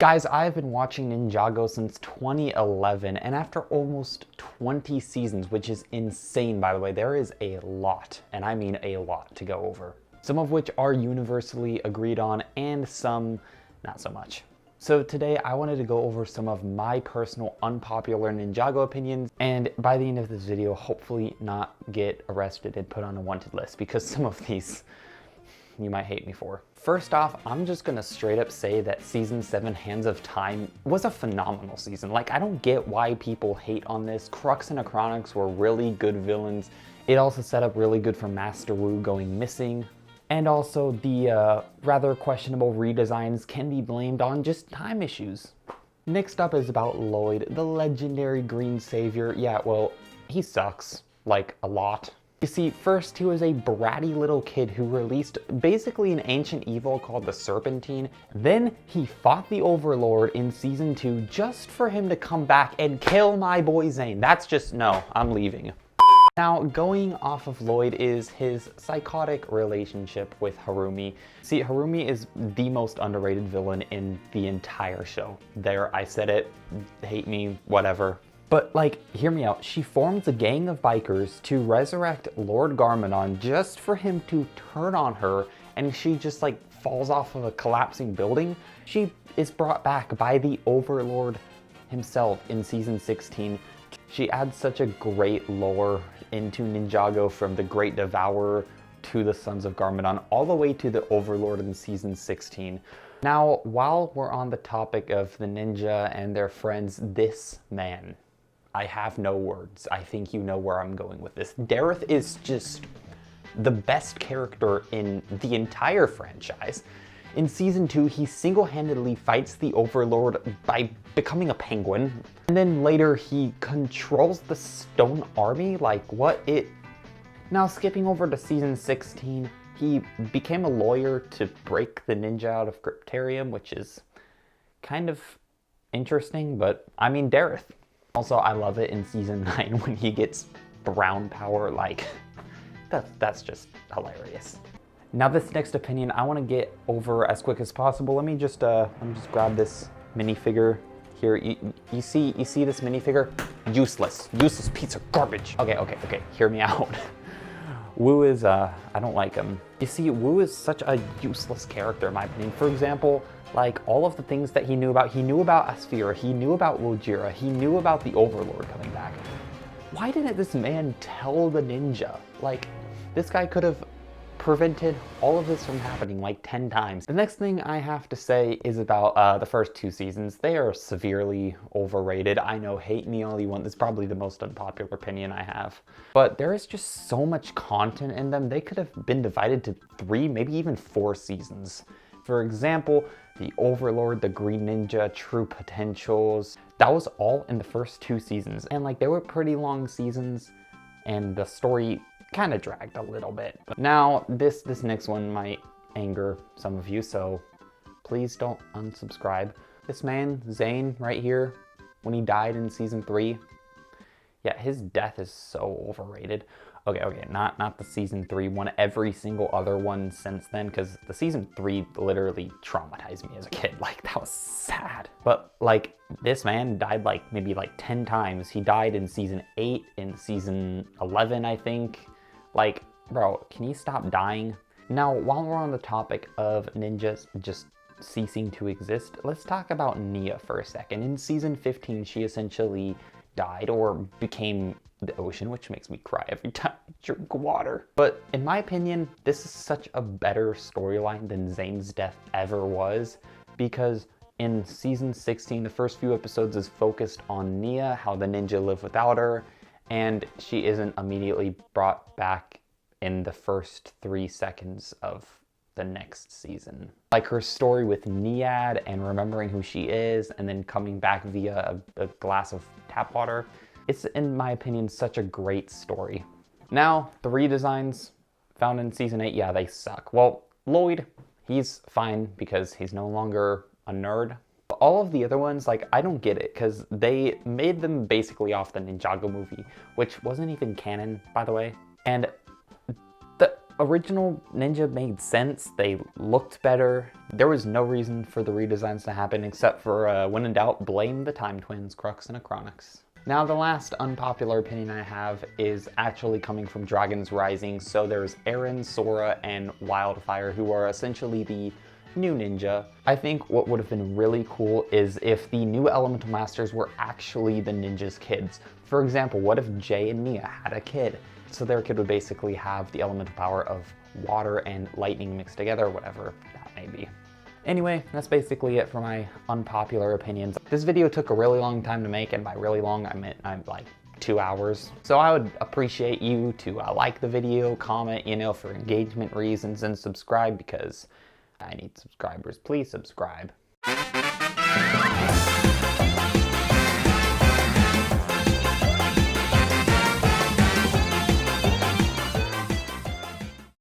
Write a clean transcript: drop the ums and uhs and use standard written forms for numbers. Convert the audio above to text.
Guys, I've been watching Ninjago since 2011, and after almost 20 seasons, which is insane by the way, there is a lot, and I mean a lot, to go over. Some of which are universally agreed on, and some not so much. So today I wanted to go over some of my personal unpopular Ninjago opinions, and by the end of this video, hopefully not get arrested and put on a wanted list, because some of these you might hate me for. First off, I'm just gonna straight up say that season 7 Hands of Time was a phenomenal season. Like, I don't get why people hate on this. Crux and Acronyx were really good villains. It also set up really good for Master Wu going missing. And also the rather questionable redesigns can be blamed on just time issues. Next up is about Lloyd, the legendary green savior. Yeah, well, he sucks, like a lot. You see, first he was a bratty little kid who released basically an ancient evil called the Serpentine. Then he fought the Overlord in season 2 just for him to come back and kill my boy Zane. That's just, no, I'm leaving. Now, going off of Lloyd is his psychotic relationship with Harumi. See, Harumi is the most underrated villain in the entire show. There, I said it, hate me, whatever. But like, hear me out, she forms a gang of bikers to resurrect Lord Garmadon just for him to turn on her, and she just like falls off of a collapsing building. She is brought back by the Overlord himself in season 16. She adds such a great lore into Ninjago, from the Great Devourer to the Sons of Garmadon, all the way to the Overlord in season 16. Now, while we're on the topic of the ninja and their friends, this man, I have no words. I think you know where I'm going with this. Dareth is just the best character in the entire franchise. In season 2, he single-handedly fights the Overlord by becoming a penguin. And then later he controls the Stone Army, like what it... Now skipping over to season 16, he became a lawyer to break the ninja out of Cryptarium, which is kind of interesting, but I mean, Dareth. Also, I love it in season 9 when he gets brown power, like, that's just hilarious. Now this next opinion I want to get over as quick as possible. Let me just grab this minifigure here. You see this minifigure? Useless piece of garbage. Okay, hear me out. Wu is, I don't like him. You see, Wu is such a useless character in my opinion. For example, like all of the things that he knew about Asphira, he knew about Wojira, he knew about the Overlord coming back. Why didn't this man tell the ninja? Like, this guy could have prevented all of this from happening like 10 times. The next thing I have to say is about the first 2 seasons. They are severely overrated. I know, hate me all you want. This is probably the most unpopular opinion I have. But there is just so much content in them. They could have been divided to 3, maybe even 4 seasons. For example, the Overlord, the Green Ninja, True Potentials. That was all in the first 2 seasons. And like, they were pretty long seasons, and the story kind of dragged a little bit. But now this next one might anger some of you, so please don't unsubscribe. This man, Zane, right here, when he died in season 3, yeah, his death is so overrated. Okay, not the season 3 one, every single other one since then, because the season 3 literally traumatized me as a kid. Like, that was sad. But like, this man died like maybe like 10 times. He died in season 8, in season 11, I think. Like, bro, can you stop dying? Now, while we're on the topic of ninjas just ceasing to exist, let's talk about Nia for a second. In season 15, she essentially died or became the ocean, which makes me cry every time I drink water. But in my opinion, this is such a better storyline than Zane's death ever was, because in season 16, the first few episodes is focused on Nia, how the ninja live without her, and she isn't immediately brought back in the first 3 seconds of the next season. Like her story with Niad and remembering who she is and then coming back via a glass of tap water. It's, in my opinion, such a great story. Now, the redesigns found in season 8, yeah, they suck. Well, Lloyd, he's fine because he's no longer a nerd. But all of the other ones, like, I don't get it, because they made them basically off the Ninjago movie, which wasn't even canon, by the way. And original Ninja made sense. They looked better. There was no reason for the redesigns to happen except for, when in doubt, blame the Time Twins, Crux and Acronix. Now, the last unpopular opinion I have is actually coming from Dragons Rising. So there's Eren, Sora, and Wildfire, who are essentially the new ninja. I think what would have been really cool is if the new Elemental Masters were actually the ninjas' kids. For example, what if Jay and Mia had a kid? So their kid would basically have the elemental power of water and lightning mixed together, whatever that may be. Anyway, that's basically it for my unpopular opinions. This video took a really long time to make, and by really long, I meant like 2 hours. So I would appreciate you to like the video, comment, for engagement reasons, and subscribe because I need subscribers. Please subscribe.